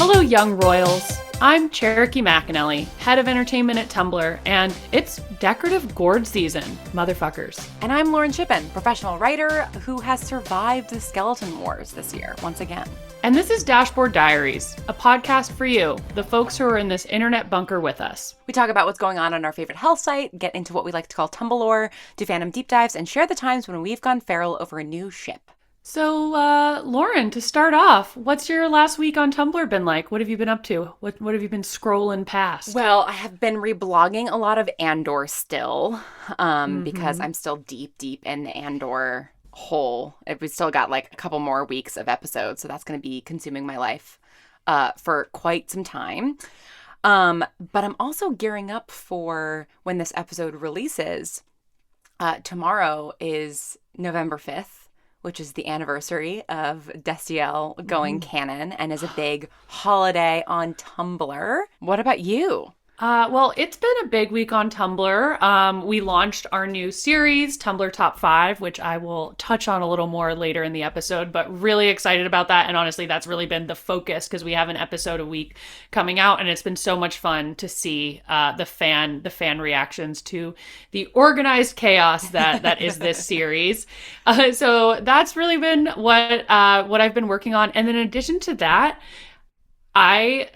Hello, young royals. I'm Cherokee McAnelly, head of entertainment at Tumblr, and it's decorative gourd season, motherfuckers. And I'm Lauren Shippen, professional writer who has survived the skeleton wars this year, once again. And this is Dashboard Diaries, a podcast for you, the folks who are in this internet bunker with us. We talk about what's going on our favorite health site, get into what we like to call Tumblr, do fandom deep dives, and share the times when we've gone feral over a new ship. So, Lauren, to start off, what's your last week on Tumblr been like? What have you been up to? What have you been scrolling past? Well, I have been reblogging a lot of Andor still, because I'm still deep in the Andor hole. We've still got like a couple more weeks of episodes, so that's going to be consuming my life for quite some time. But I'm also gearing up for when this episode releases. Tomorrow is November 5th. Which is the anniversary of Destiel going canon and is a big holiday on Tumblr. What about you? Well, it's been a big week on Tumblr. We launched our new series, Tumblr Top 5, which I will touch on a little more later in the episode, but really excited about that. And honestly, that's really been the focus because we have an episode a week coming out, and it's been so much fun to see the fan reactions to the organized chaos that is this series. So that's really been what I've been working on. And then in addition to that,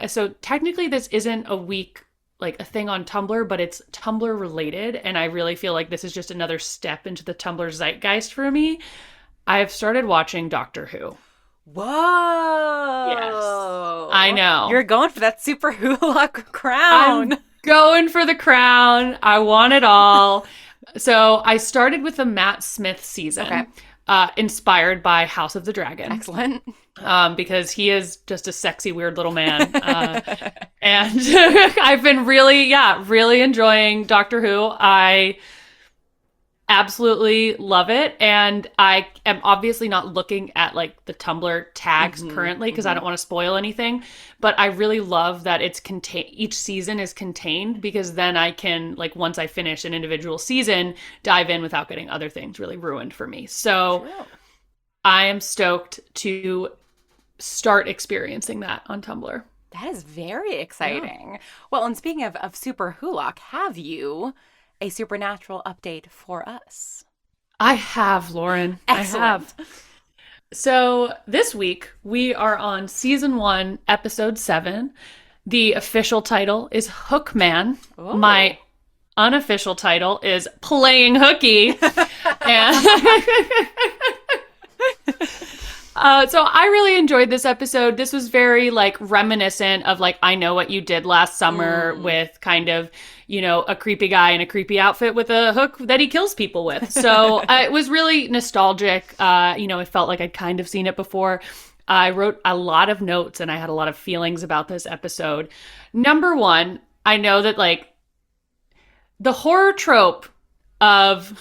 so technically this isn't a week like a thing on Tumblr, but it's Tumblr related. And I really feel like this is just another step into the Tumblr zeitgeist for me. I've started watching Doctor Who. Whoa. Yes. I know. You're going for that super hula crown. I'm going for the crown. I want it all. So I started with the Matt Smith season, inspired by House of the Dragon. Excellent. Because he is just a sexy, weird little man. And I've been really enjoying Doctor Who. I absolutely love it. And I am obviously not looking at like the Tumblr tags currently because I don't want to spoil anything. But I really love that it's each season is contained, because then I can, like, once I finish an individual season, dive in without getting other things really ruined for me. So I am stoked to start experiencing that on Tumblr. That is very exciting. Yeah. Well, and speaking of Super Hulock, have you a supernatural update for us? I have, Lauren. Excellent. I have. So this week we are on season 1, episode 7. The official title is Hookman. Ooh. My unofficial title is Playing Hooky. And so I really enjoyed this episode. This was very like reminiscent of like I Know What You Did Last Summer, with kind of, you know, a creepy guy in a creepy outfit with a hook that he kills people with. So it was really nostalgic. It felt like I'd kind of seen it before. I wrote a lot of notes and I had a lot of feelings about this episode. Number one, I know that like the horror trope of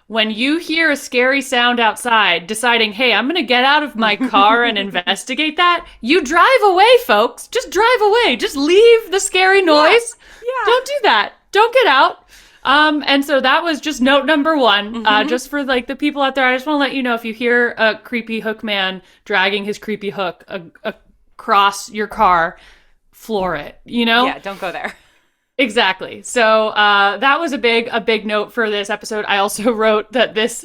when you hear a scary sound outside, deciding, hey, I'm going to get out of my car and investigate that, you drive away, folks. Just drive away. Just leave the scary noise. Yeah. Don't do that. Don't get out. And so that was just note number one. Just for like the people out there, I just want to let you know, if you hear a creepy hook man dragging his creepy hook across your car, floor it, you know? Yeah, don't go there. Exactly. So that was a big note for this episode. I also wrote that this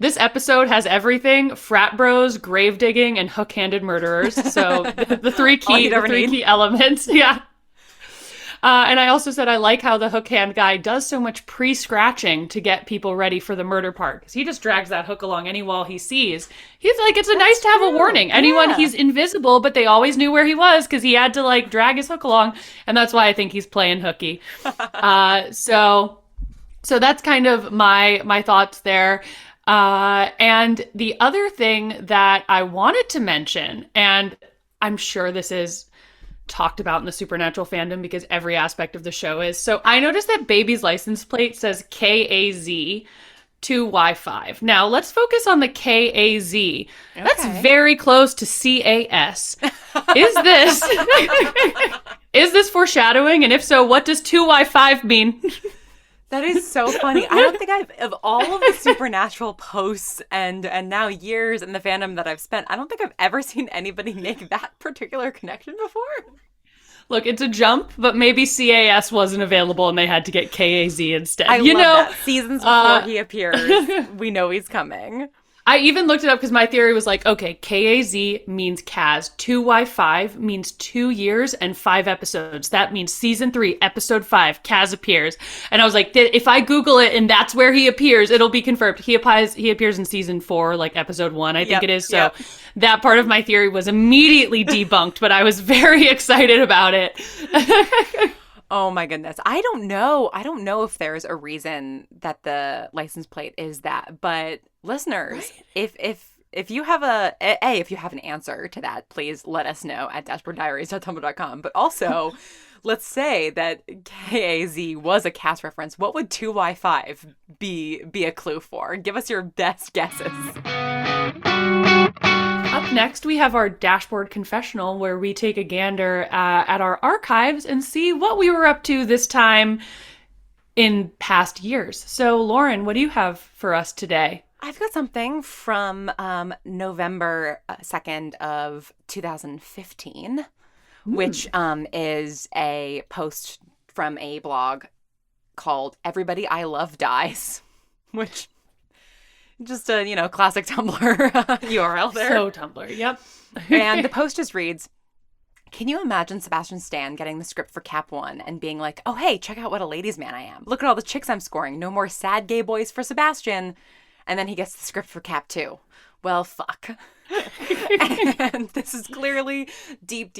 episode has everything: frat bros, grave digging, and hook-handed murderers. So the three key elements. Yeah. And I also said I like how the hook hand guy does so much pre-scratching to get people ready for the murder part, because he just drags that hook along any wall he sees. He's like, it's nice to have a warning. Anyone, he's invisible, but they always knew where he was because he had to like drag his hook along, and that's why I think he's playing hooky. So that's kind of my thoughts there. And the other thing that I wanted to mention, and I'm sure this is talked about in the supernatural fandom because every aspect of the show is. So I noticed that Baby's license plate says KAZ 2Y5. Now let's focus on the KAZ. Okay. That's very close to CAS. Is this foreshadowing? And if so, what does 2Y5 mean? That is so funny. I don't think of all of the Supernatural posts and now years in the fandom that I've spent, I don't think I've ever seen anybody make that particular connection before. Look, it's a jump, but maybe CAS wasn't available and they had to get KAZ instead. I love that. Seasons before he appears, we know he's coming. I even looked it up because my theory was like, okay, KAZ means Kaz. 2Y5 means 2 years and 5 episodes. That means season 3, episode 5, Kaz appears. And I was like, if I Google it and that's where he appears, it'll be confirmed. He appears in season 4, like episode 1, I think it is. So that part of my theory was immediately debunked, but I was very excited about it. Oh my goodness. I don't know if there's a reason that the license plate is that, but listeners, if you have if you have an answer to that, please let us know at dashboarddiaries.tumblr.com. But also, let's say that KAZ was a cast reference. What would 2Y5 be a clue for? Give us your best guesses. Up next, we have our dashboard confessional, where we take a gander at our archives and see what we were up to this time in past years. So, Lauren, what do you have for us today? I've got something from November 2nd of 2015, which is a post from a blog called Everybody I Love Dies, which... just a, classic Tumblr URL there. So Tumblr, yep. And the post just reads, can you imagine Sebastian Stan getting the script for Cap 1 and being like, oh, hey, check out what a ladies' man I am. Look at all the chicks I'm scoring. No more sad gay boys for Sebastian. And then he gets the script for Cap 2. Well, fuck. And this is clearly deep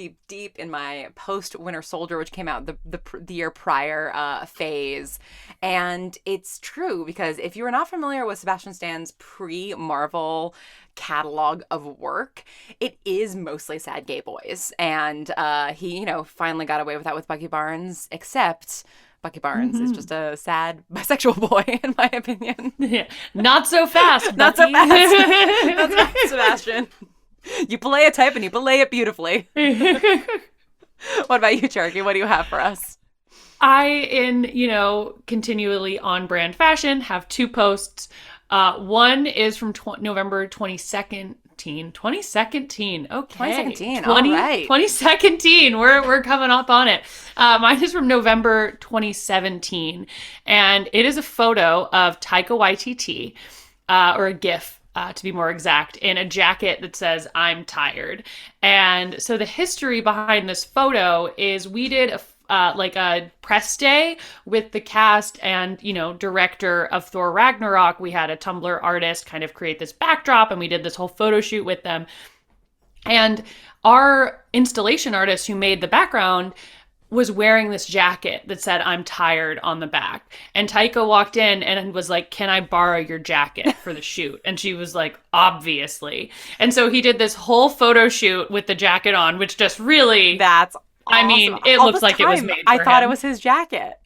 in my post-Winter Soldier, which came out the year prior phase. And it's true, because if you are not familiar with Sebastian Stan's pre-Marvel catalog of work, it is mostly sad gay boys. And he, finally got away with that with Bucky Barnes, except... Bucky Barnes is just a sad bisexual boy, in my opinion. Yeah. Not so fast, Not so fast. Not so fast, Sebastian. You play a type and you play it beautifully. What about you, Cherokee? What do you have for us? I, in, continually on-brand fashion, have 2 posts. One is from November 22nd. 2017. Okay. 2017. All right. 2017. We're coming up on it. Mine is from November 2017. And it is a photo of Taika Waititi, or a GIF, to be more exact, in a jacket that says, I'm tired. And so the history behind this photo is we did a press day with the cast and, director of Thor Ragnarok. We had a Tumblr artist kind of create this backdrop, and we did this whole photo shoot with them. And our installation artist who made the background was wearing this jacket that said, I'm tired on the back. And Taika walked in and was like, can I borrow your jacket for the shoot? And she was like, obviously. And so he did this whole photo shoot with the jacket on, which just really... That's awesome. I mean, it looks like it was made for I thought him. It was his jacket.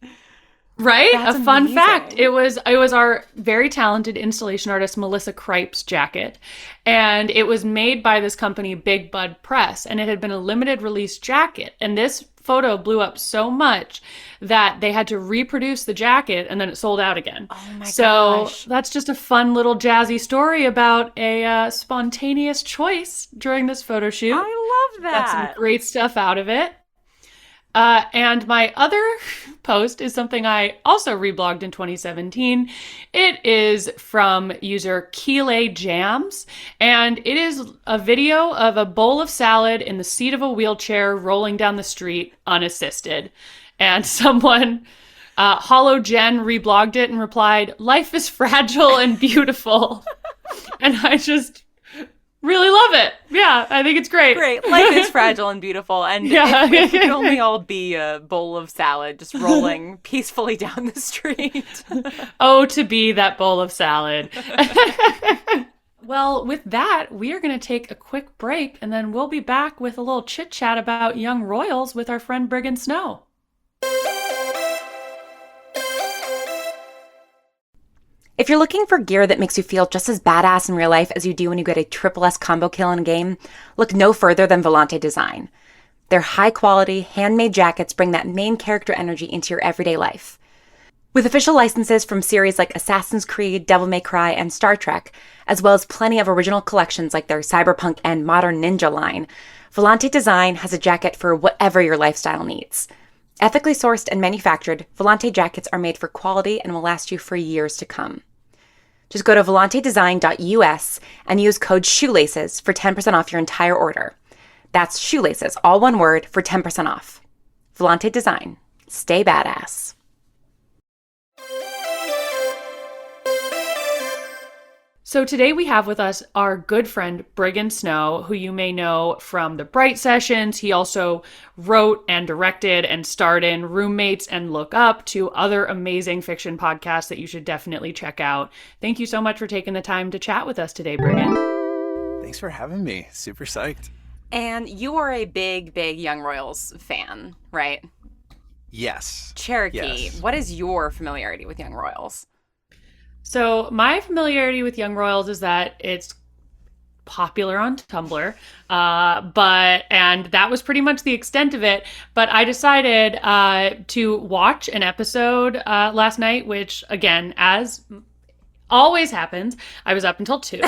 Right? That's a fun amazing. fact. It was our very talented installation artist, Melissa Kripe's jacket. And it was made by this company, Big Bud Press. And it had been a limited release jacket. And this photo blew up so much that they had to reproduce the jacket, and then it sold out again. Oh my so gosh. That's just a fun little jazzy story about a spontaneous choice during this photo shoot. I love that. Got some great stuff out of it. And my other post is something I also reblogged in 2017. It is from user Keelay Jams, and it is a video of a bowl of salad in the seat of a wheelchair rolling down the street unassisted. And someone, Hollow Jen, reblogged it and replied, "Life is fragile and beautiful." And I just... really love it. Yeah, I think it's great. Great. Life is fragile and beautiful. And Yeah. if we could only all be a bowl of salad just rolling peacefully down the street. Oh, to be that bowl of salad. Well, with that, we are going to take a quick break, and then we'll be back with a little chit-chat about young royals with our friend Briggon Snow. If you're looking for gear that makes you feel just as badass in real life as you do when you get a triple S combo kill in a game, look no further than Volante Design. Their high-quality, handmade jackets bring that main character energy into your everyday life. With official licenses from series like Assassin's Creed, Devil May Cry, and Star Trek, as well as plenty of original collections like their Cyberpunk and Modern Ninja line, Volante Design has a jacket for whatever your lifestyle needs. Ethically sourced and manufactured, Volante jackets are made for quality and will last you for years to come. Just go to volantedesign.us and use code SHOELACES for 10% off your entire order. That's shoelaces, all one word, for 10% off. Volante Design. Stay badass. So today we have with us our good friend Briggon Snow, who you may know from the Bright Sessions. He also wrote and directed and starred in Roommates and Look Up, two other amazing fiction podcasts that you should definitely check out. Thank you so much for taking the time to chat with us today, Briggon. Thanks for having me. Super psyched. And you are a big, big Young Royals fan, right? Yes. Cherokee, Yes. What is your familiarity with Young Royals? So my familiarity with Young Royals is that it's popular on Tumblr, and that was pretty much the extent of it. But I decided to watch an episode last night, which, again, as always happens, I was up until 2.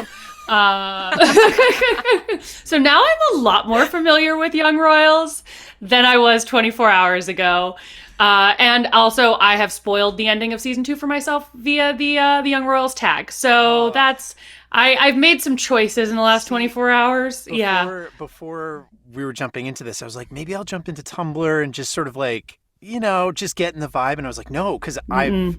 So now I'm a lot more familiar with Young Royals than I was 24 hours ago. And also, I have spoiled the ending of season 2 for myself via the Young Royals tag. So that's I've made some choices in the last 24 hours. Before we were jumping into this, I was like, maybe I'll jump into Tumblr and just sort of like, just get in the vibe. And I was like, no, because I've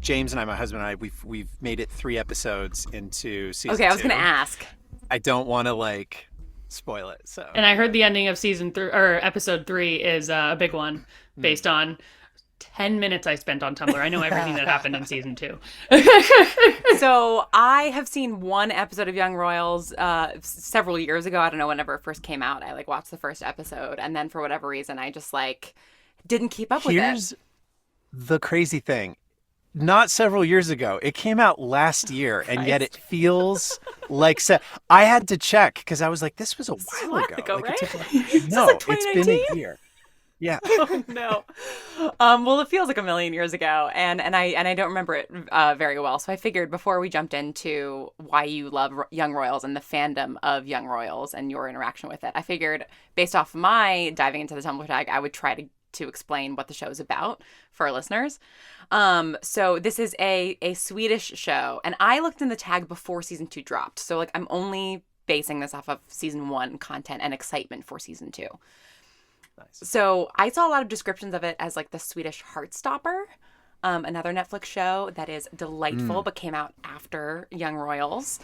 James and I, my husband and I, we've made it 3 episodes into season 2. Okay, I was going to ask. I don't want to spoil it. So. And I heard the ending of season 3 or episode 3 is a big one, based on 10 minutes I spent on Tumblr. I know everything that happened in season 2. So I have seen one episode of Young Royals several years ago. I don't know, whenever it first came out. I watched the first episode, and then for whatever reason, I just didn't keep up with it. Here's the crazy thing. Not several years ago. It came out last year, and yet it feels like I had to check because I was like, this was a while ago. Right? It's been a year. Yeah. Oh, no. Well, it feels like a million years ago, and I don't remember it very well. So I figured before we jumped into why you love Young Royals and the fandom of Young Royals and your interaction with it, I figured based off my diving into the Tumblr tag, I would try to explain what the show is about for our listeners. So this is a Swedish show, and I looked in the tag before season 2 dropped. So I'm only basing this off of season 1 content and excitement for season 2. Nice. So I saw a lot of descriptions of it as the Swedish Heartstopper, another Netflix show that is delightful but came out after Young Royals.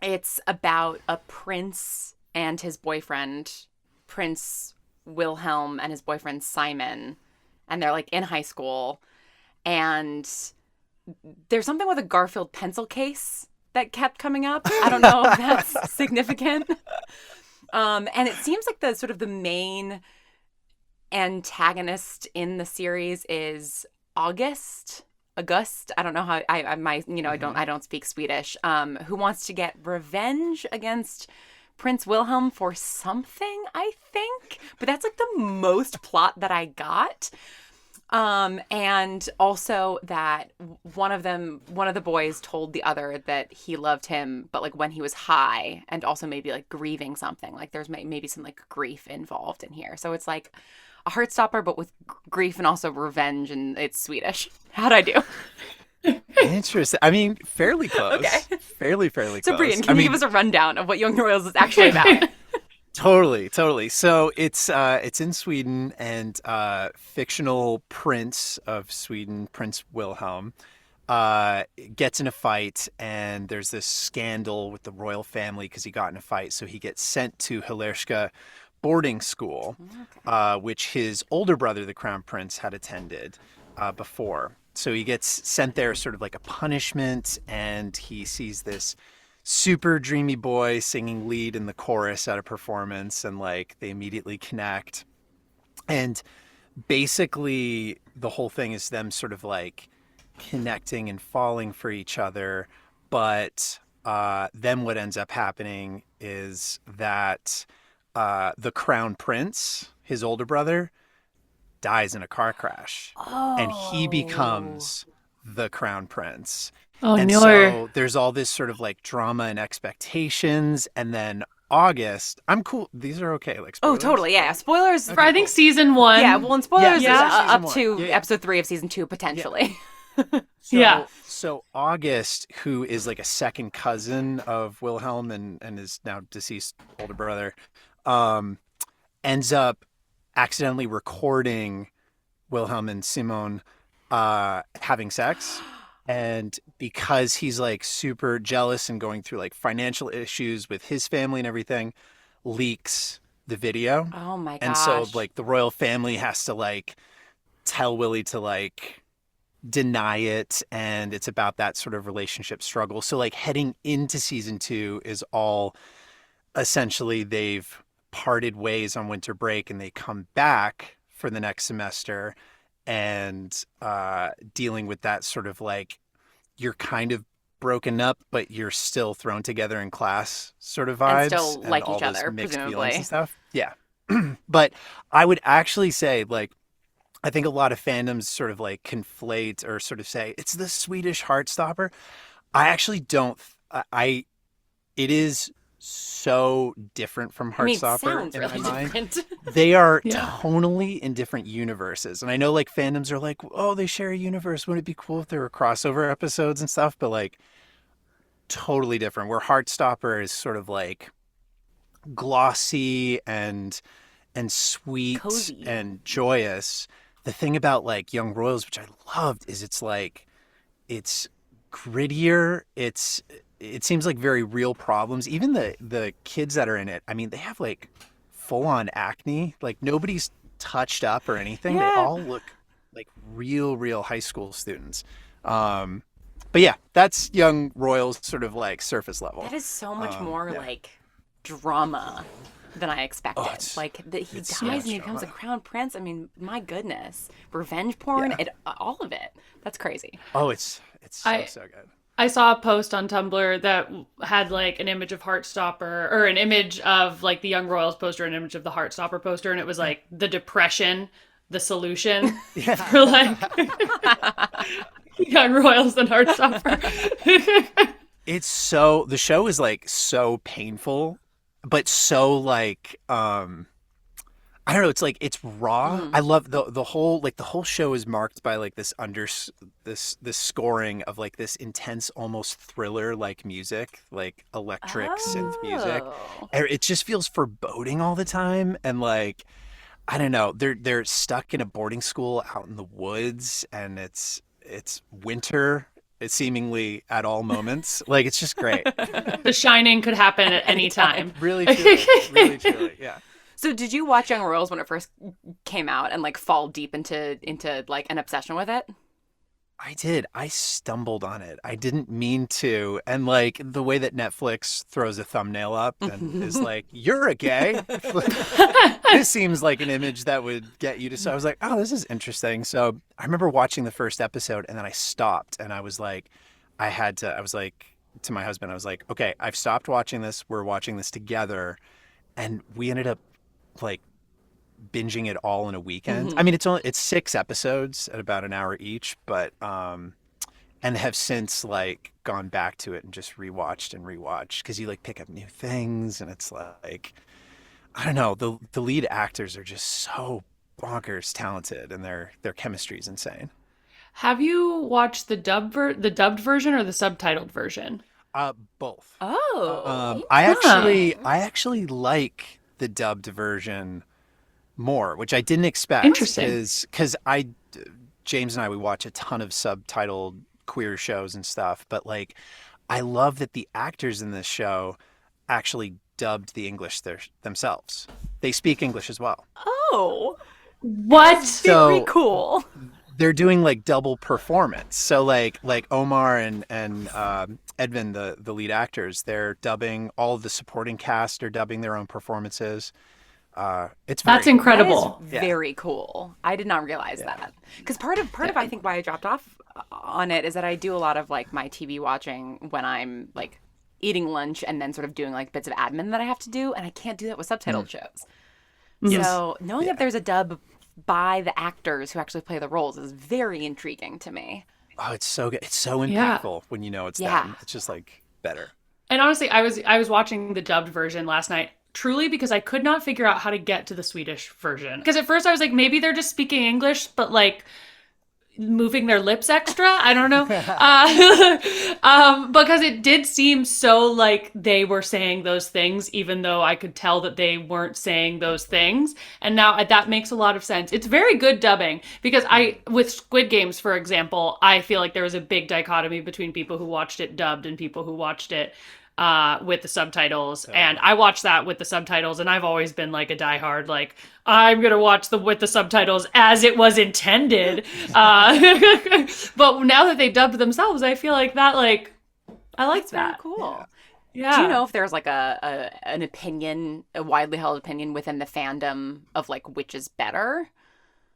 It's about a prince and his boyfriend, Prince Wilhelm, and his boyfriend Simon, and they're in high school, and there's something with a Garfield pencil case that kept coming up. I don't know if that's significant. And it seems like the main antagonist in the series is August. I don't know how I don't speak Swedish. Who wants to get revenge against Prince Wilhelm for something, I think. But that's the most plot that I got. And also that one of the boys told the other that he loved him, but when he was high, and also maybe grieving something. There's maybe some grief involved in here. So it's a Heartstopper, but with grief and also revenge, and it's Swedish. How'd I do? Interesting. I mean, fairly close. Okay. Fairly close. So, Brian, can you give us a rundown of what Young Royals is actually about? Totally. So it's in Sweden, and fictional prince of Sweden, Prince Wilhelm, gets in a fight, and there's this scandal with the royal family because he got in a fight. So he gets sent to Hillerska boarding school, which his older brother, the crown prince, had attended before. So he gets sent there sort of like a punishment, and he sees this super dreamy boy singing lead in the chorus at a performance, and they immediately connect. And basically the whole thing is them sort of connecting and falling for each other. But then what ends up happening is that the crown prince, his older brother, dies in a car crash, and he becomes the crown prince. Oh, And no. so there's all this sort of like drama and expectations, and then August. I'm cool. These are okay. Like Oh, spoilers? totally. Yeah. Spoilers. For I think season 1. Yeah. Well, and spoilers Yeah, is season up one. to Yeah. episode 3 of season 2 potentially. Yeah. So August, who is like a second cousin of Wilhelm and his now deceased older brother, ends up accidentally recording Wilhelm and Simone having sex. And because he's like super jealous and going through like financial issues with his family and everything, leaks the video. Oh my gosh. And so like the royal family has to like tell Willie to like deny it, and it's about that sort of relationship struggle. So like heading into season 2 is all essentially they've parted ways on winter break and they come back for the next semester, and dealing with that sort of like you're kind of broken up but you're still thrown together in class sort of vibes, And still like all each those other, mixed presumably. feelings and stuff. Yeah. But I would actually say like I think a lot of fandoms sort of like conflate or sort of say it's the Swedish Heartstopper. I actually don't. It is so different from I mean, it Heartstopper sounds in really my mind. different. They are Yeah. tonally in different universes, and I know like fandoms are like, oh, they share a universe. Wouldn't it be cool if there were crossover episodes and stuff? But like, totally different. Where Heartstopper is sort of like glossy and sweet Cozy. and joyous. The thing about like Young Royals, which I loved, is it's grittier. It seems like very real problems. Even the kids that are in it, I mean, they have like full on acne. Like nobody's touched up or anything. Yeah. They all look like real high school students. But yeah, that's Young Royals sort of like surface level. That is so much more yeah. like drama than I expected. it's- Like that he it's dies so and much he becomes a drama. crown prince. I mean, my goodness, revenge porn, Yeah. all of it. That's crazy. Oh, it's so good. I saw a post on Tumblr that had like an image of Heartstopper, or an image of like the Young Royals poster, an image of the Heartstopper poster, and it was like the depression, the solution for like Young Royals and Heartstopper. The show is like so painful, but so like I don't know, it's like it's raw. I love the whole show is marked by like this scoring of like this intense, almost thriller like music, like electric synth music. Oh. It just feels foreboding all the time, and like I don't know, they're stuck in a boarding school out in the woods, and it's winter. It's seemingly at all moments. Like it's just great. The Shining could happen at any time. Really truly, yeah. So did you watch Young Royals when it first came out and like fall deep into like an obsession with it? I did. I stumbled on it. I didn't mean to. And like the way that Netflix throws a thumbnail up and is like, you're a gay. This seems like an image that would get you to. So I was like, oh, this is interesting. So I remember watching the first episode and then I stopped and I was like, I was like to my husband, I was like, okay, I've stopped watching this. We're watching this together. And we ended up like binging it all in a weekend. I mean, it's 6 episodes at about an hour each, but and have since like gone back to it and just rewatched because you like pick up new things, and it's like I don't know, the lead actors are just so bonkers talented, and their chemistry is insane. Have you watched the dubbed version or the subtitled version? Both. Oh. I actually like the dubbed version more, which I didn't expect. Interesting. Because James and I, we watch a ton of subtitled queer shows and stuff, but like, I love that the actors in this show actually dubbed the English themselves. They speak English as well. Oh. What? So Very cool. they're doing like double performance. So like Omar and Edvin, the lead actors, they're dubbing. All of the supporting cast are dubbing their own performances. That's incredible. That is very cool. I did not realize that. Because part of I think why I dropped off on it is that I do a lot of like my TV watching when I'm like eating lunch and then sort of doing like bits of admin that I have to do, and I can't do that with subtitled shows. Yes. So knowing that there's a dub by the actors who actually play the roles is very intriguing to me. Oh, it's so good. It's so Yeah. impactful when you know it's Yeah. them. It's just like better. And honestly, I was watching the dubbed version last night truly because I could not figure out how to get to the Swedish version. Because at first I was like, maybe they're just speaking English, but like moving their lips extra. I don't know. Because it did seem so like they were saying those things, even though I could tell that they weren't saying those things. And now that makes a lot of sense. It's very good dubbing because with Squid Games, for example, I feel like there was a big dichotomy between people who watched it dubbed and people who watched it with the subtitles. And I watched that with the subtitles, and I've always been like a diehard, like, I'm going to watch with the subtitles as it was intended. But now that they dubbed themselves, I feel like that, like, I like That's that. very cool. Yeah. Do you know if there's like an opinion, a widely held opinion within the fandom of like which is better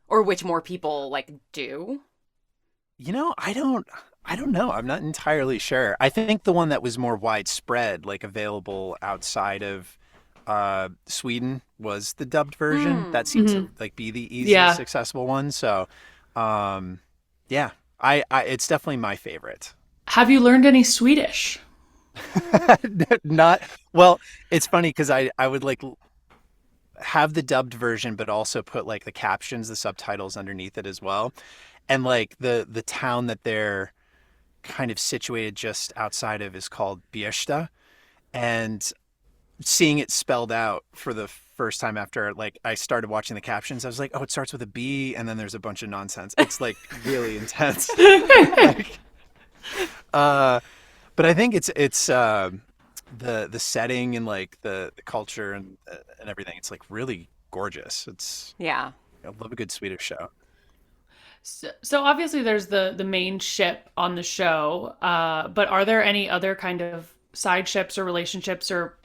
or which more people like do? I don't know. I'm not entirely sure. I think the one that was more widespread, like available outside of Sweden, was the dubbed version. That seemed to like be the easiest accessible one. So, yeah, I it's definitely my favorite. Have you learned any Swedish? Not well. It's funny because I would like have the dubbed version, but also put like the captions, the subtitles underneath it as well, and like the town that they're kind of situated just outside of is called Bjärsta, and seeing it spelled out for the first time after like I started watching the captions, I was like, oh, it starts with a B and then there's a bunch of nonsense. It's like really intense. Like, but I think it's the setting and like the culture and everything. It's like really gorgeous. I love a good Swedish show. So obviously there's the main ship on the show, but are there any other kind of side ships or relationships or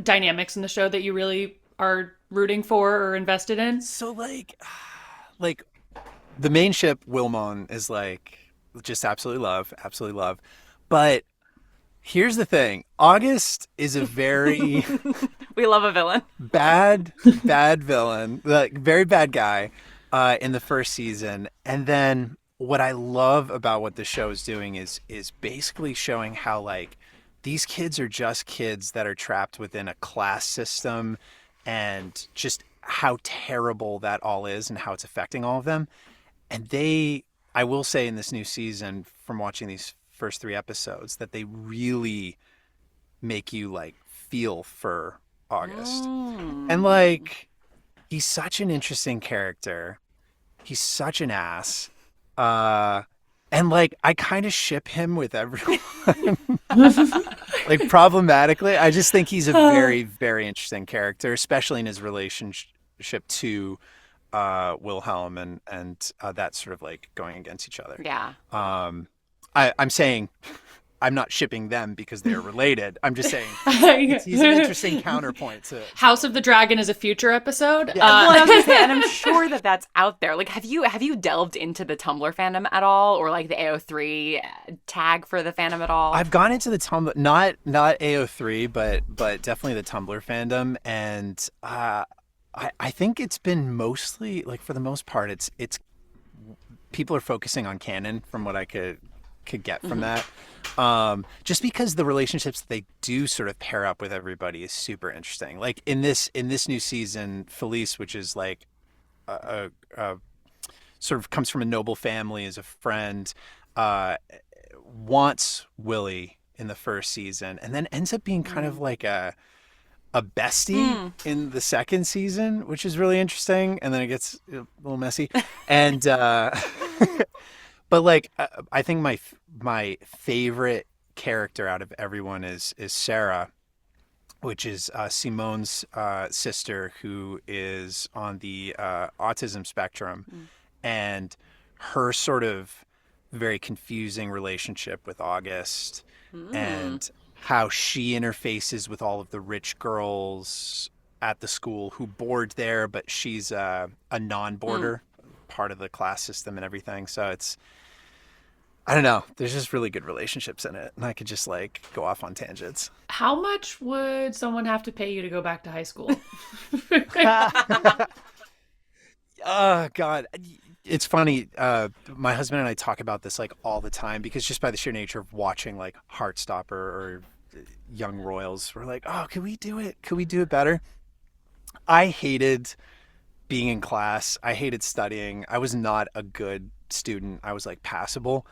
dynamics in the show that you really are rooting for or invested in? So like the main ship, Wilmon, is like just absolutely love. But here's the thing. August is a very we love a villain. bad villain, like very bad guy in the first season. And then what I love about what the show is doing is basically showing how like these kids are just kids that are trapped within a class system and just how terrible that all is and how it's affecting all of them. And I will say in this new season from watching these first 3 episodes that they really make you like feel for August. And like he's such an interesting character. He's such an ass. And like I kind of ship him with everyone. Like problematically, I just think he's a very, very interesting character, especially in his relationship to Wilhelm and that sort of like going against each other. Yeah. I'm saying I'm not shipping them because they're related. I'm just saying he's an interesting counterpoint to House of the Dragon is a future episode. Well, I was gonna say, and I'm sure that that's out there. Like, have you delved into the Tumblr fandom at all, or like the AO3 tag for the fandom at all? I've gone into the Tumblr, not AO3, but definitely the Tumblr fandom, and I think it's been mostly like for the most part, it's people are focusing on canon from what I could get from that. Just because the relationships that they do sort of pair up with everybody is super interesting. Like in this new season, Felice, which is like a sort of comes from a noble family as a friend, wants Willie in the first season and then ends up being kind of like a bestie in the second season, which is really interesting. And then it gets a little messy. And but like I think my favorite character out of everyone is Sarah, which is Simone's sister, who is on the autism spectrum, and her sort of very confusing relationship with August, and how she interfaces with all of the rich girls at the school who board there, but she's a non-boarder, part of the class system and everything. So it's, I don't know. There's just really good relationships in it. And I could just like go off on tangents. How much would someone have to pay you to go back to high school? Oh God. It's funny. My husband and I talk about this like all the time because just by the sheer nature of watching like Heartstopper or Young Royals, we're like, oh, could we do it? Could we do it better? I hated being in class. I hated studying. I was not a good student. I was like passable.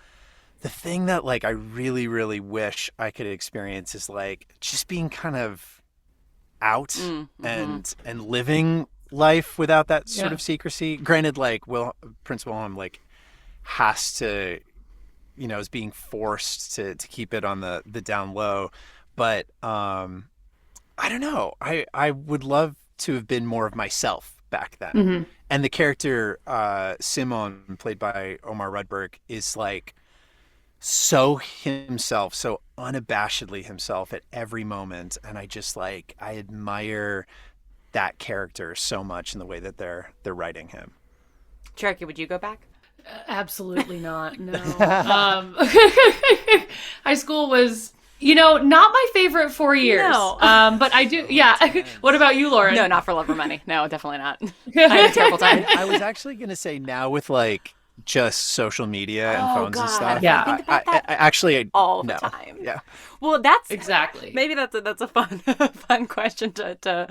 The thing that like I really, really wish I could experience is like just being kind of out and living life without that sort of secrecy. Granted, like Prince Wilhelm like has to, is being forced to keep it on the down low. But I don't know. I would love to have been more of myself back then. And the character Simon, played by Omar Rudberg, is like so himself, so unabashedly himself at every moment. And I just like I admire that character so much in the way that they're writing him. Cherokee, would you go back? Absolutely not. No. High school was, not my favorite 4 years. No. But I do. Yeah. What about you, Lauren? No, not for love or money. No, definitely not. I had a terrible time. I was actually going to say now with like just social media and phones and stuff. Yeah. I think about that actually all no. the time. Yeah. Well, that's Exactly. maybe that's a fun question to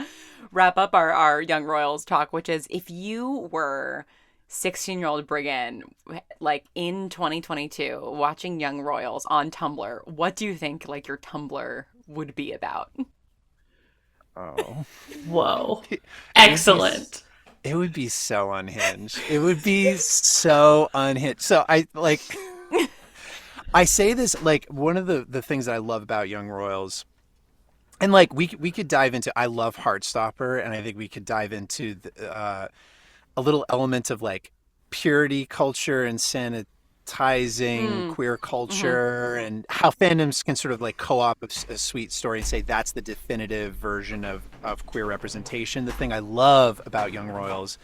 wrap up our Young Royals talk, which is if you were 16-year-old Briggon, like in 2022, watching Young Royals on Tumblr, what do you think like your Tumblr would be about? Oh. Whoa. Excellent. It would be so unhinged. It would be so unhinged. So I like I say this like one of the things that I love about Young Royals, and like we could dive into, I love Heartstopper, and I think we could dive into a little element of like purity culture and sanitizing queer culture and how fandoms can sort of like co-op a sweet story and say that's the definitive version of queer representation. The thing I love about Young Royals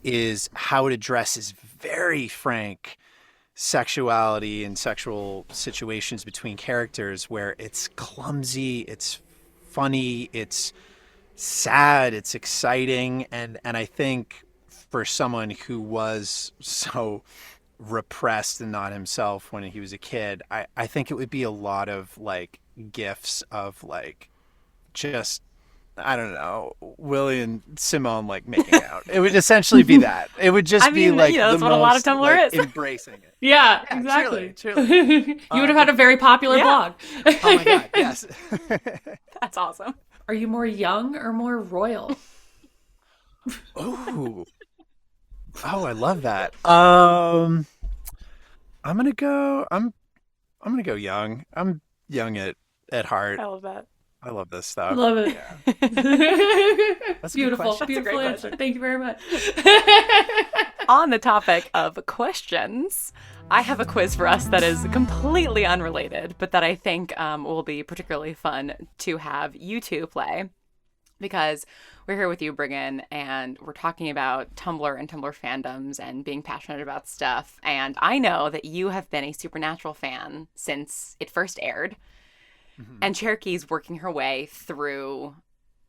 is how it addresses very frank sexuality and sexual situations between characters, where it's clumsy, it's funny, it's sad, it's exciting, and I think for someone who was so repressed and not himself when he was a kid, I think it would be a lot of like gifs of like just, I don't know, Willie and Simone like making out. It would essentially be that. It would just be like that's the what most, a lot of Tumblr like, is. Embracing it. Yeah, exactly. Truly. You would have had a very popular blog. Oh my God, yes. That's awesome. Are you more young or more royal? Ooh. Oh, I love that. I'm gonna go young. I'm young at heart. I love that. I love this stuff. Love it. Yeah. That's a good Beautiful. question. Beautiful great answer. Thank you very much. On the topic of questions, I have a quiz for us that is completely unrelated, but that I think will be particularly fun to have you two play, because we're here with you, Briggon, and we're talking about Tumblr and Tumblr fandoms and being passionate about stuff. And I know that you have been a Supernatural fan since it first aired. And Cherokee's working her way through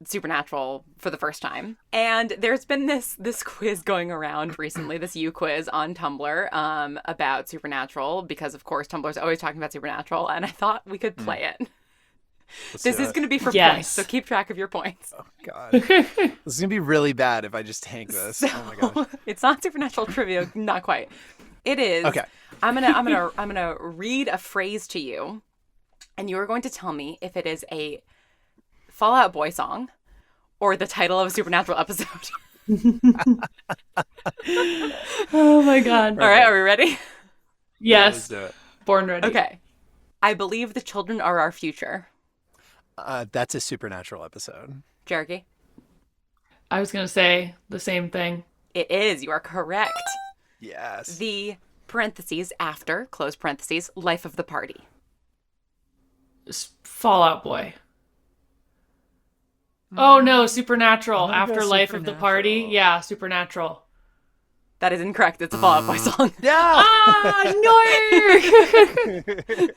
Supernatural for the first time. And there's been this quiz going around recently, this U quiz on Tumblr about Supernatural, because of course Tumblr's always talking about Supernatural, and I thought we could play it. This is going to be for points, so keep track of your points. Oh God, this is gonna be really bad if I just tank this. So, oh my gosh, it's not Supernatural trivia, not quite. It is. Okay. I'm gonna read a phrase to you, and you are going to tell me if it is a Fall Out Boy song or the title of a Supernatural episode. Oh my God. All right, are we ready? Yes. let's do it. Born ready. Okay. I believe the children are our future. That's a Supernatural episode. Cherokee? I was going to say the same thing. It is. You are correct. Yes. The parentheses after, close parentheses, life of the party. Fallout Boy. Oh no, Supernatural. I'm gonna go After Life of the Party. Supernatural. Yeah, Supernatural. That is incorrect. It's a Fall Out Boy song. Yeah. Ah, no!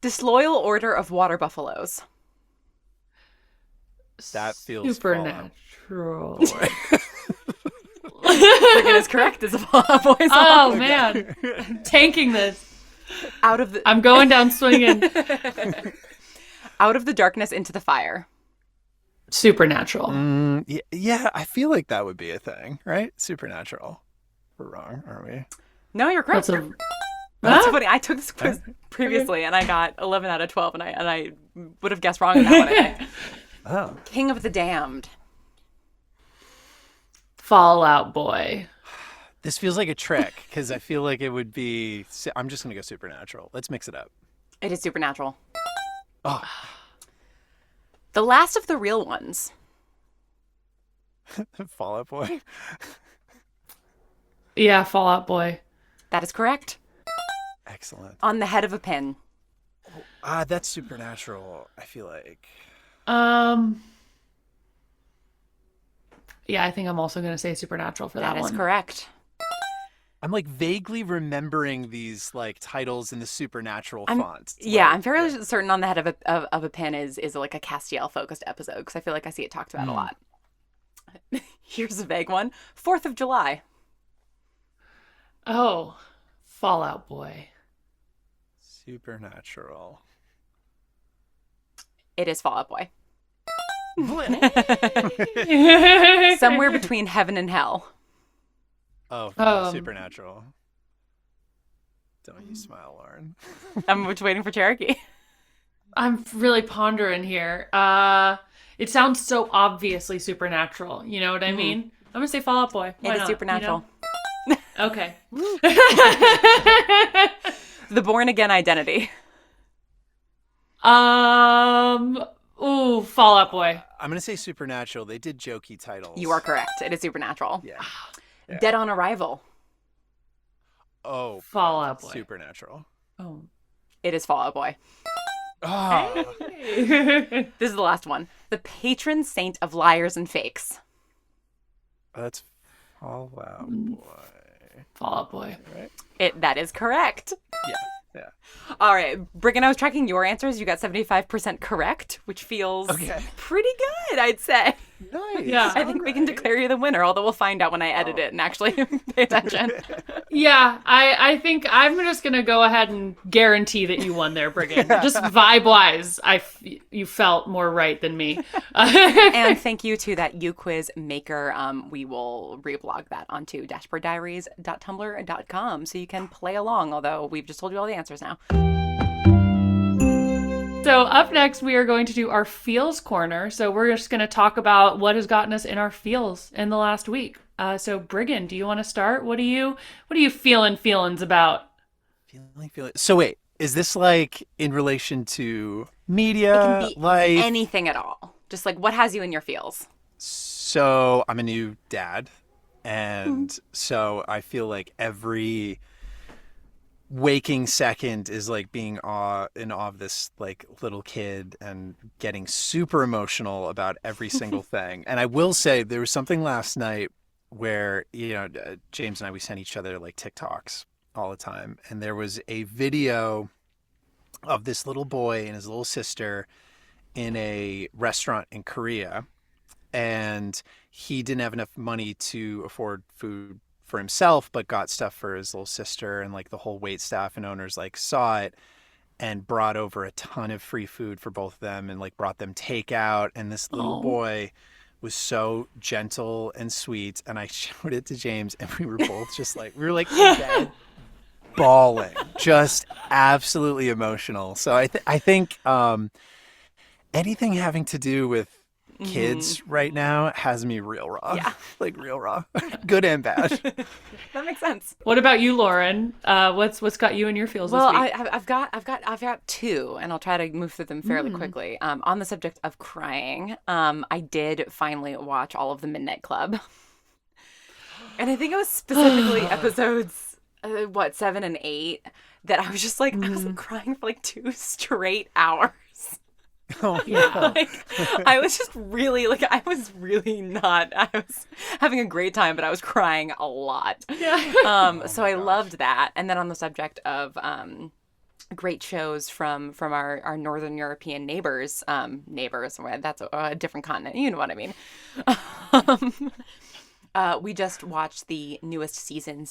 Disloyal Order of Water Buffaloes. That feels Supernatural. Briggon is correct. It's a Fallout Boy song. Oh man, I'm tanking this. I'm going down swinging. Out of the darkness into the fire. Supernatural. Yeah, I feel like that would be a thing, right? Supernatural. We're wrong, aren't we? No, you're correct. That's funny. I took this quiz previously, and I got 11 out of 12, and I would have guessed wrong on that one, I think. Oh. King of the Damned. Fallout Boy. This feels like a trick because I feel like it would be. I'm just gonna go Supernatural. Let's mix it up. It is Supernatural. Oh. The last of the real ones. Fallout Boy. Yeah, Fallout Boy. That is correct. Excellent. On the head of a pin. That's Supernatural. I feel like. Yeah, I think I'm also going to say Supernatural for that one. That is correct. I'm like vaguely remembering these like titles in the Supernatural font. Yeah, I'm fairly certain on the head of a pin is like a Castiel focused episode because I feel like I see it talked about a lot. Here's a vague one: 4th of July. Oh, Fallout Boy. Supernatural. It is Fallout Boy. Somewhere between heaven and hell. Oh, Supernatural. Don't you smile, Lauren. I'm just waiting for Cherokee. I'm really pondering here. It sounds so obviously Supernatural. You know what I mean? I'm going to say Fallout Boy. Why It is not, Supernatural. You know? Okay. The Born Again Identity. Ooh, Fallout Boy. I'm going to say Supernatural. They did jokey titles. You are correct. It is Supernatural. Yeah. Dead on Arrival. Oh. Fallout Boy. Supernatural. Oh. It is Fallout Boy. Oh. This is the last one. The patron saint of liars and fakes. That's Fallout Boy. Fallout Boy. Right? That is correct. Yeah. All right, Briggon, I was tracking your answers. You got 75% correct, which feels pretty good, I'd say. Nice. Yeah. I think we can declare you the winner, although we'll find out when I edit it and actually pay attention. Yeah, I think I'm just going to go ahead and guarantee that you won there, Briggon. Just vibe-wise, you felt more right than me. And thank you to that UQuiz maker. We will reblog that onto dashboarddiaries.tumblr.com so you can play along, although we've just told you all the answers now. So up next, we are going to do our feels corner. So we're just going to talk about what has gotten us in our feels in the last week. So Briggon, do you want to start? What are you feelings about? Feeling. So wait, is this like in relation to media, It can be life? anything at all. Just like what has you in your feels? So I'm a new dad, and so I feel like every waking second is like being in awe of this like little kid and getting super emotional about every single thing. And I will say there was something last night where, James and I, we sent each other like TikToks all the time. And there was a video of this little boy and his little sister in a restaurant in Korea. And he didn't have enough money to afford food for himself, but got stuff for his little sister, and like the whole wait staff and owners like saw it and brought over a ton of free food for both of them and like brought them takeout. And this little boy was so gentle and sweet, and I showed it to James, and we were both just like in bed bawling, just absolutely emotional. So I think anything having to do with kids right now has me real raw. Yeah. Like real raw. Good and bad. That makes sense. What about you, Lauren? What's got you in your feels this week? I've got two, and I'll try to move through them fairly quickly. On the subject of crying, I did finally watch all of the Midnight Club, and I think it was specifically episodes 7 and 8 that I was just like I was crying for like 2 straight hours. Oh, yeah. I was just really I was having a great time, but I was crying a lot. Yeah. So I loved that. And then on the subject of great shows from our Northern European neighbors, that's a different continent. You know what I mean. We just watched the newest season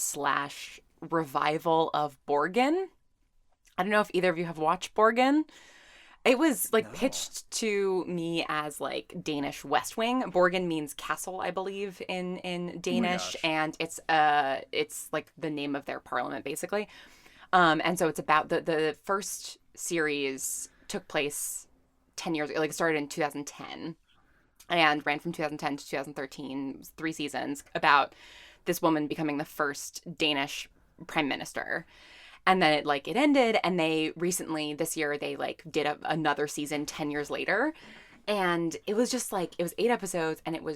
/ revival of Briggon. I don't know if either of you have watched Briggon. It was like pitched to me as like Danish West Wing. Briggon means castle, I believe, in Danish, and it's like the name of their parliament, basically. And so it's about the first series took place 10 years ago, like it started in 2010 and ran from 2010 to 2013, 3 seasons, about this woman becoming the first Danish prime minister. And then it ended, and they recently, this year, they like did another season 10 years later. And it was just like, it was 8 episodes, and we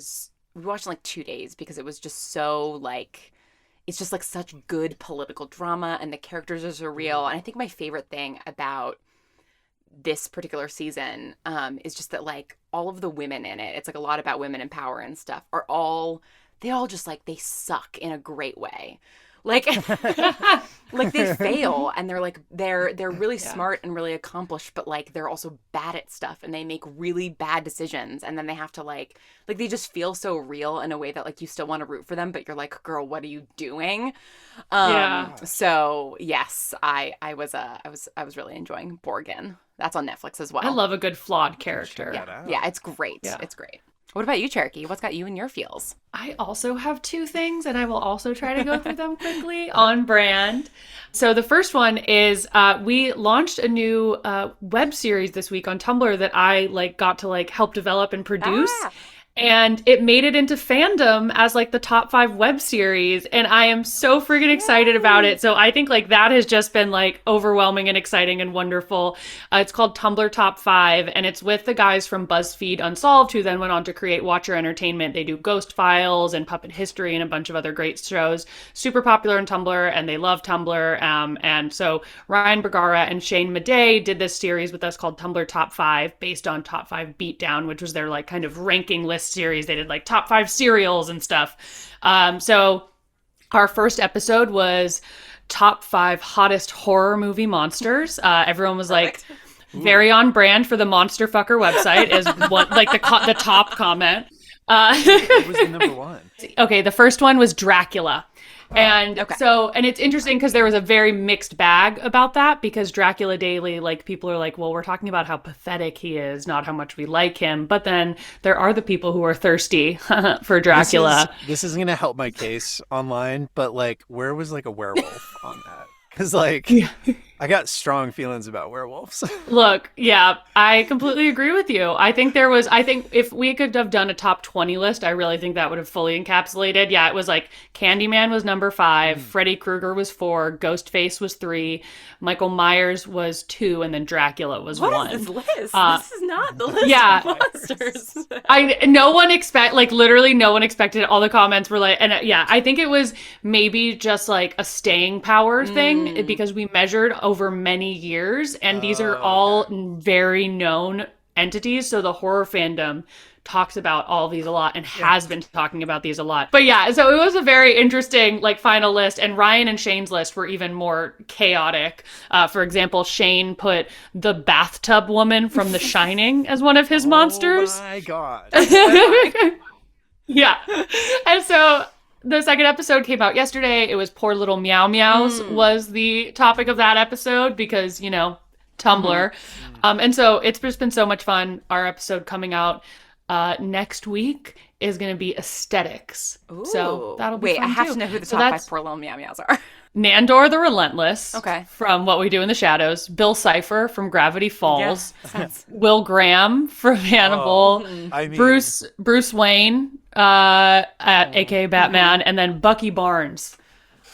watched in like 2 days because it was just so like, it's just like such good political drama, and the characters are surreal. And I think my favorite thing about this particular season is just that like all of the women in it, it's like a lot about women in power and stuff, they all just like, they suck in a great way. Like, like they fail, and they're like, they're really smart and really accomplished, but like they're also bad at stuff, and they make really bad decisions, and then they have to like they just feel so real in a way that like you still want to root for them, but you're like, girl, what are you doing? So yes, I was really enjoying Briggon. That's on Netflix as well. I love a good flawed character. Yeah, it's great. Yeah. It's great. What about you, Cherokee? What's got you in your feels? I also have 2 things, and I will also try to go through them quickly on brand. So the first one is we launched a new web series this week on Tumblr that I got to help develop and produce. And it made it into fandom as the top 5 web series. And I am so freaking excited about it. So I think that has just been overwhelming and exciting and wonderful. It's called Tumblr Top 5. And it's with the guys from BuzzFeed Unsolved, who then went on to create Watcher Entertainment. They do Ghost Files and Puppet History and a bunch of other great shows. Super popular on Tumblr, and they love Tumblr. And so Ryan Bergara and Shane Madej did this series with us called Tumblr Top 5, based on Top 5 Beatdown, which was their kind of ranking list series. They did top 5 cereals and stuff. So our first episode was top 5 hottest horror movie monsters. Everyone was very on brand for the Monster Fucker website is one, the top comment. What was the number 1? Okay, the first one was Dracula. And and it's interesting because there was a very mixed bag about that, because Dracula Daily, people are well, we're talking about how pathetic he is, not how much we like him. But then there are the people who are thirsty for Dracula. This isn't going to help my case online, but where was a werewolf on that? Because I got strong feelings about werewolves. Look, yeah, I completely agree with you. I think if we could have done a top 20 list, I really think that would have fully encapsulated. Yeah, it was Candyman was number 5, Freddy Krueger was 4, Ghostface was 3, Michael Myers was 2, and then Dracula was 1. What is this list? This is not the list of monsters. Literally no one expected it. All the comments were I think it was maybe just a staying power thing, because we measured over many years, and these are all very known entities. So the horror fandom talks about all these a lot and has been talking about these a lot. But yeah, so it was a very interesting final list, and Ryan and Shane's list were even more chaotic. For example, Shane put the bathtub woman from The Shining as one of his monsters. Oh my god. Yeah. And so the second episode came out yesterday. It was Poor Little Meow Meows was the topic of that episode, because, Tumblr. And so it's just been so much fun. Our episode coming out next week is going to be aesthetics. Ooh. So that'll be fun I have too. to know who the top 5 Poor Little Meow Meows are. Nandor the Relentless, okay, from What We Do in the Shadows. Bill Cipher from Gravity Falls. Will Graham from Hannibal. Bruce Wayne, aka Batman, and then Bucky Barnes.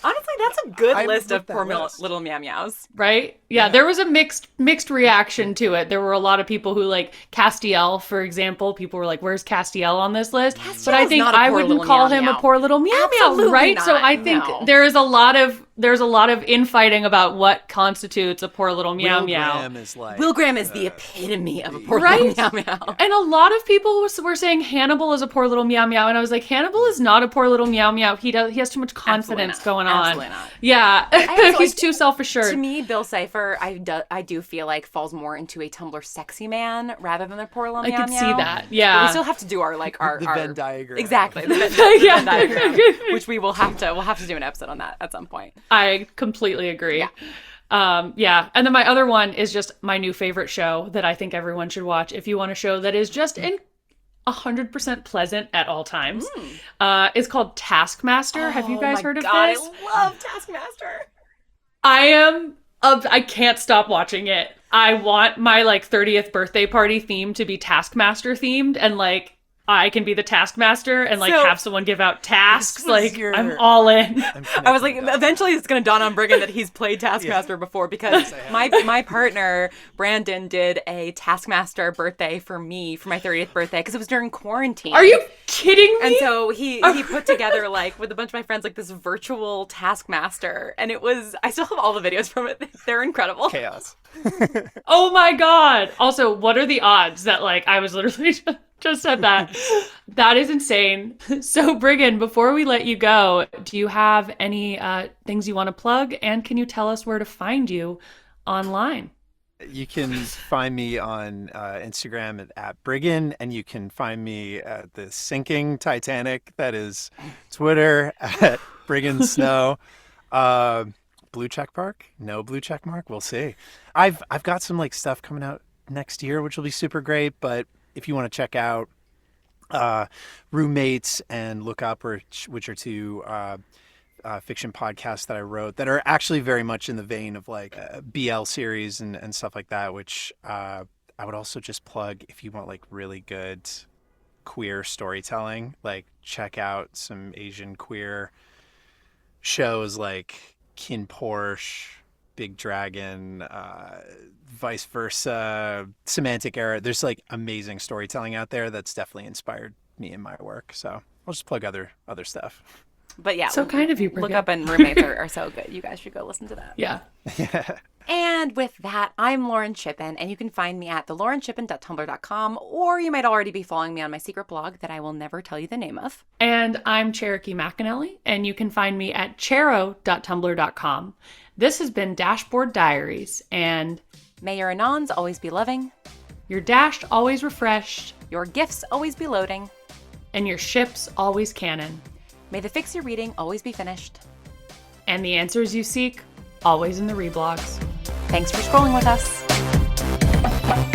Honestly, that's a good list of Poor Little Meow Meows. Right? Yeah, there was a mixed reaction to it. There were a lot of people who Castiel, for example. People were where's Castiel on this list? But I think I wouldn't call him a poor little meow meow, right? Not. So I think there is a lot of there's a lot of infighting about what constitutes a poor little meow Will meow. Graham is like Will Graham is the epitome of a poor Right? little meow meow. And a lot of people were saying Hannibal is a poor little meow meow, and I was like, Hannibal is not a poor little meow meow. He has too much confidence going on. Absolutely not. Yeah, also, he's like, too self-assured. To me, Bill Cipher, I do feel like falls more into a Tumblr sexy man rather than a poor little I meow could meow. see that. But Yeah, we still have to do our the Venn diagram. Exactly. The Venn Yeah. diagram, which we'll have to do an episode on that at some point. I completely agree. Yeah. Yeah. And then my other one is just my new favorite show that I think everyone should watch if you want a show that is just 100% pleasant at all times. It's called Taskmaster. Have you guys heard of this? I love Taskmaster. I can't stop watching it. I want my 30th birthday party theme to be Taskmaster themed, and I can be the Taskmaster and So- have someone give out tasks. your- I'm all in. I was like, eventually it's going to dawn on Briggon that he's played Taskmaster before, because my partner, Brandon, did a Taskmaster birthday for me for my 30th birthday because it was during quarantine. Are you kidding me? And so he put together with a bunch of my friends this virtual Taskmaster, and I still have all the videos from it. They're incredible. Chaos. Oh my god. Also, what are the odds that I was literally just said that? That is insane. So Briggon, before we let you go, do you have any things you want to plug, and can you tell us where to find you online? You can find me on Instagram at Briggon, and you can find me at the sinking Titanic that is Twitter at Briggon Snow. Blue check mark? No blue check mark? We'll see. I've got some stuff coming out next year, which will be super great. But if you want to check out Roommates and Look Up, which are two fiction podcasts that I wrote that are actually very much in the vein of BL series and stuff like that, which I would also just plug if you want really good queer storytelling. Check out some Asian queer shows like Kin Porsche, Big Dragon, vice versa, Semantic Era. There's amazing storytelling out there that's definitely inspired me in my work. So I'll just plug other stuff. But yeah, So kind of you, Briggon. Look Up and Roommates are so good. You guys should go listen to that. Yeah. And with that, I'm Lauren Shippen, and you can find me at theLaurenShippen.tumblr.com, or you might already be following me on my secret blog that I will never tell you the name of. And I'm Cherokee McAnelly, and you can find me at chero.tumblr.com. This has been Dashboard Diaries, and May your anons always be loving, your dashed always refreshed, your gifts always be loading, and your ships always canon, may the fix you're reading always be finished. and the answers you seek always in the reblogs. Thanks for scrolling with us.